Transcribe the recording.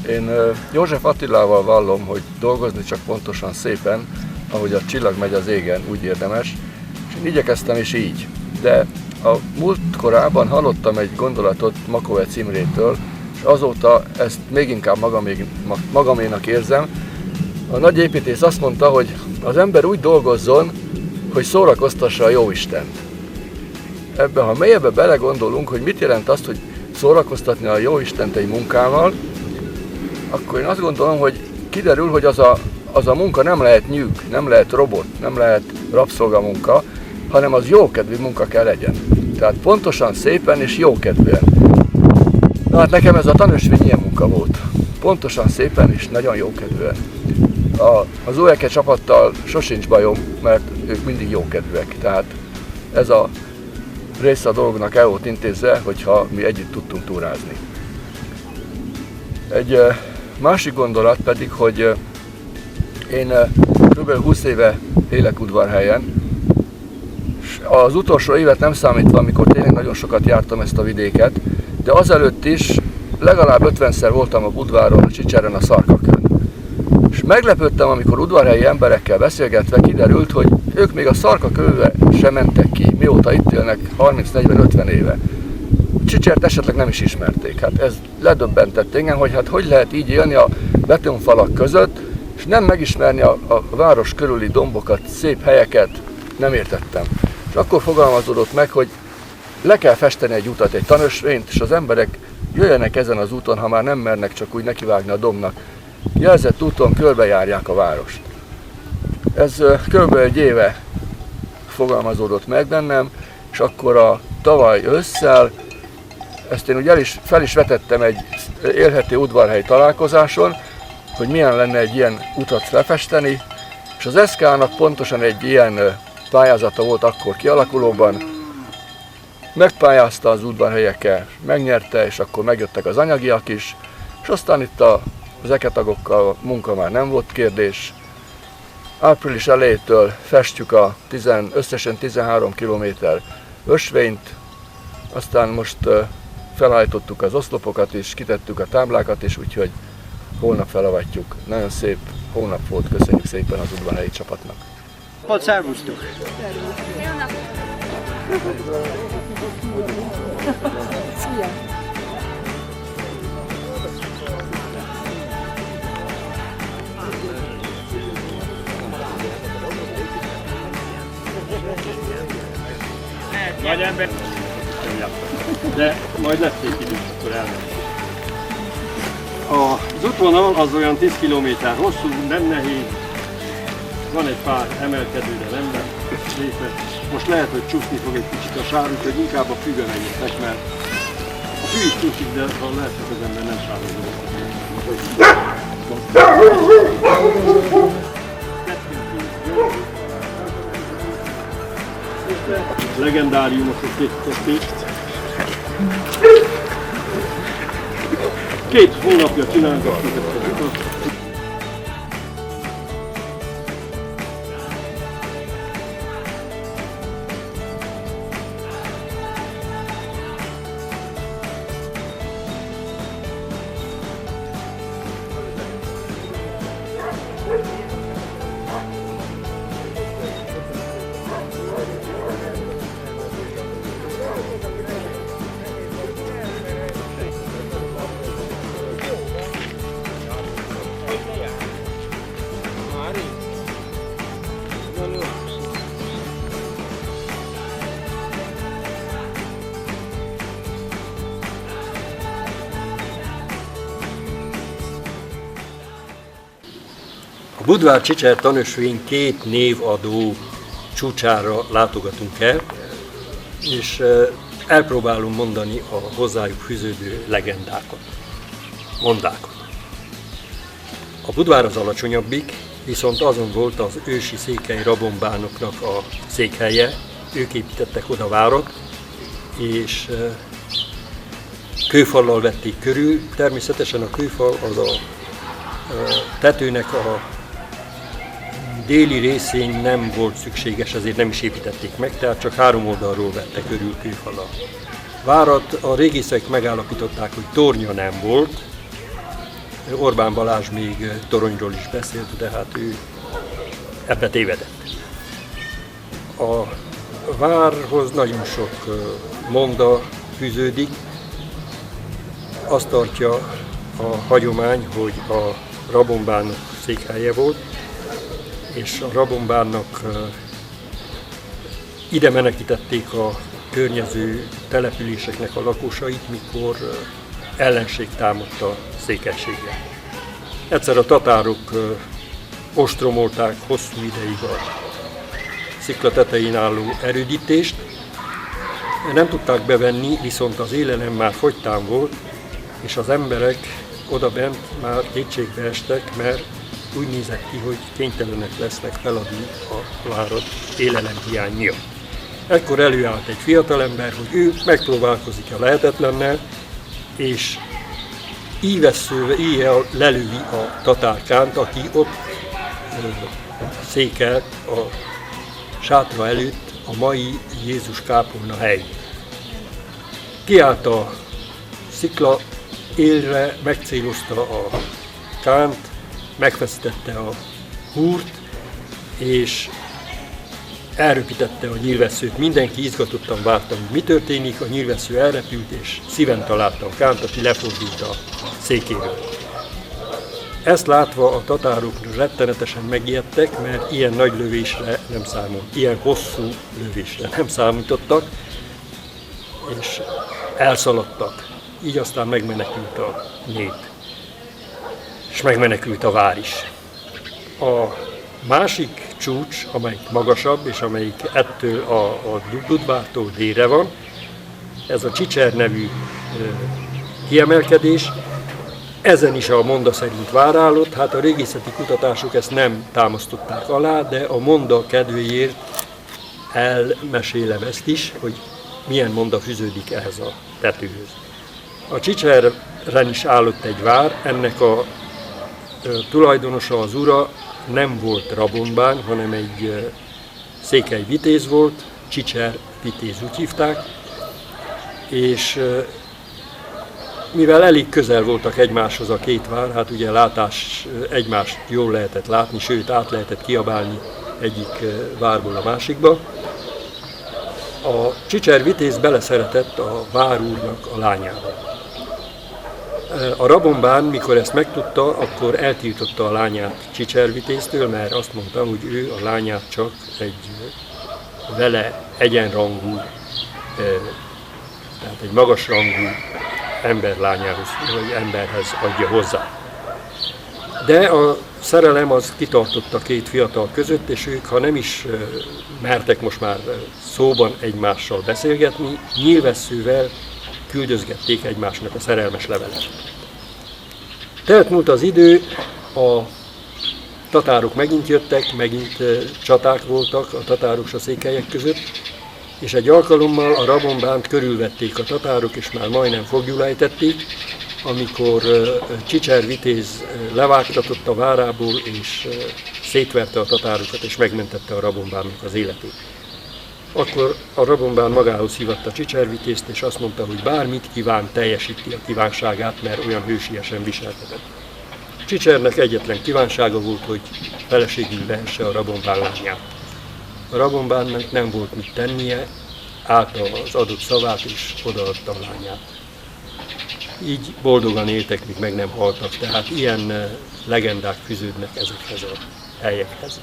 Én József Attilával vallom, hogy dolgozni csak pontosan szépen, ahogy a csillag megy az égen, úgy érdemes, és én igyekeztem is így. De a múltkorában hallottam egy gondolatot Makovec Imrétől, és azóta ezt még inkább magaménak érzem. A nagy építész azt mondta, hogy az ember úgy dolgozzon, hogy szórakoztassa a Jóistent. Ebbe, ha mélyebbre belegondolunk, hogy mit jelent azt, hogy szórakoztatni a Jóistent egy munkával, akkor én azt gondolom, hogy kiderül, hogy az a munka nem lehet nyűg, nem lehet robot, nem lehet rabszolgamunka, hanem az jókedvű munka kell legyen. Tehát pontosan, szépen és jókedvűen. Na hát nekem ez a tanösvény ilyen munka volt. Pontosan, szépen és nagyon jókedvűen. Az OEK csapattal sosincs bajom, mert ők mindig jókedvűek. Tehát ez a része a dolognak el volt intézve, hogyha mi együtt tudtunk túrázni. Egy másik gondolat pedig, hogy én kb. 20 éve élek Udvarhelyen, és az utolsó évet nem számítva, amikor tényleg nagyon sokat jártam ezt a vidéket, de azelőtt is legalább 50-szer voltam a Budváron, a Csicseren, a Szarkakön. És meglepődtem, amikor udvarhelyi emberekkel beszélgetve kiderült, hogy ők még a Szarkakőbe sem mentek ki, mióta itt élnek 30-40-50 éve. Csicsert esetleg nem is ismerték. Hát ez ledöbbentett engem, hogy hát hogy lehet így élni a betonfalak között, és nem megismerni a város körüli dombokat, szép helyeket, nem értettem. És akkor fogalmazódott meg, hogy le kell festeni egy utat, egy tanösvényt, és az emberek jöjjenek ezen az úton, ha már nem mernek csak úgy nekivágni a dombnak. Jelzett úton körbejárják a várost. Ez kb. Egy éve fogalmazódott meg bennem, és akkor a tavaly ősszel, ezt én ugye fel is vetettem egy élhető udvarhely találkozáson, hogy milyen lenne egy ilyen utat lefesteni, és az SK-nak pontosan egy ilyen pályázata volt akkor kialakulóban, megpályázta az udvarhelyekkel, megnyerte, és akkor megjöttek az anyagiak is, és aztán itt az eketagokkal a munka már nem volt kérdés. Április elejétől festjük összesen 13 km ösvényt, aztán most felállítottuk az oszlopokat is, kitettük a táblákat is, úgyhogy holnap felavatjuk. Nagyon szép hónap volt, köszönjük szépen az udvarhelyi csapatnak. Szervusztok! Szia! Nagy ember! De majd lesz egy időt, akkor elmegy. Az útvonal az olyan 10 km hosszú, nem nehéz. Van egy pár emelkedő, de nem része. Most lehet, hogy csúszni fog egy kicsit a sár, úgyhogy inkább a füve menjetek, mert a fű is csúszik, de ha lehet, hogy az ember nem sározó. Legendáriumos a két. 2 hónapja csinálgatjuk ezt az utat. A Budvár-Csicser tanösvény 2 névadó csúcsára látogatunk el, és elpróbálom mondani a hozzájuk fűződő legendákat, mondákat. A Budvár az alacsonyabbik, viszont azon volt az ősi székely rabonbánoknak a székhelye, ők építettek oda várat, és kőfallal vették körül. Természetesen a kőfal az a tetőnek a déli részén nem volt szükséges, ezért nem is építették meg, tehát csak 3 oldalról vette körül kőfallal. Várat a régészek megállapították, hogy tornya nem volt, Orbán Balázs még toronyról is beszélt, de hát ő ebbe tévedett. A várhoz nagyon sok monda fűződik. Azt tartja a hagyomány, hogy a Rabombánok székhelye volt, és a Rabombánnak ide menekítették a környező településeknek a lakosait, mikor ellenség támadta a székelységre. Egyszer a tatárok ostromolták hosszú ideig a szikla tetején álló erődítést, nem tudták bevenni, viszont az élelem már fogytán volt, és az emberek odabent már kétségbe estek, mert úgy nézett ki, hogy kénytelenek lesznek feladni a várat élelemhiány miatt. Ekkor előállt egy fiatalember, hogy ő megpróbálkozik a lehetetlennel, és íjjel lelövi a tatárkánt, aki ott székelt a sátra előtt a mai Jézus kápolna helyén. Kiállt a szikla élre, megcélozta a kánt, megfeszítette a húrt, és elröpítette a nyílvesszőt. Mindenki izgatottan várta, hogy mi történik, a nyílvessző elrepült, és szíven találta a kánt, aki lefordult a székéről. Ezt látva a tatárok rettenetesen megijedtek, mert ilyen nagy lövésre nem számoltak, ilyen hosszú lövésre nem számítottak, és elszaladtak. Így aztán megmenekült a nép, és megmenekült a vár is. A másik csúcs, amelyik magasabb, és amelyik ettől a Budvártól délre van, ez a Csicser nevű kiemelkedés. Ezen is a monda szerint vár állott, hát a régészeti kutatások ezt nem támasztották alá, de a monda kedvéért elmesélem ezt is, hogy milyen monda fűződik ehhez a tetőhöz. A Csicseren is állott egy vár, ennek a tulajdonosa, az ura nem volt Rabombán, hanem egy székely vitéz volt, Csicser vitéz úgy hívták, és mivel elég közel voltak egymáshoz a két vár, hát ugye látás egymást jól lehetett látni, sőt át lehetett kiabálni egyik várból a másikba. A Csicser vitéz beleszeretett a várúrnak a lányába. A Rabombán, mikor ezt megtudta, akkor eltiltotta a lányát Csicser vitéztől, mert azt mondta, hogy ő a lányát csak egy vele egyenrangú, tehát egy magasrangú emberlányához, vagy emberhez adja hozzá. De a szerelem az kitartott a két fiatal között, és ők, ha nem is mertek most már szóban egymással beszélgetni, nyílvesszővel küldözgették egymásnak a szerelmes levelet. Telt múlt az idő, a tatárok megint jöttek, megint csaták voltak a tatárok és a székelyek között, és egy alkalommal a Rabombánt körülvették a tatárok, és már majdnem foglyul ejtették, amikor Csicser vitéz levágtatott a várából, és szétverte a tatárokat, és megmentette a Rabombánnak az életét. Akkor a Rabombán magához hívatta Csicser vitézt, és azt mondta, hogy bármit kíván, teljesíti a kívánságát, mert olyan hősiesen viselkedett. Csicsernek egyetlen kívánsága volt, hogy feleségül vehesse a Rabombán lányát. A Rabombánnak nem volt mit tennie, állta az adott szavát, és odaadta a lányát. Így boldogan éltek, míg meg nem haltak, tehát ilyen legendák fűződnek ezekhez a helyekhez.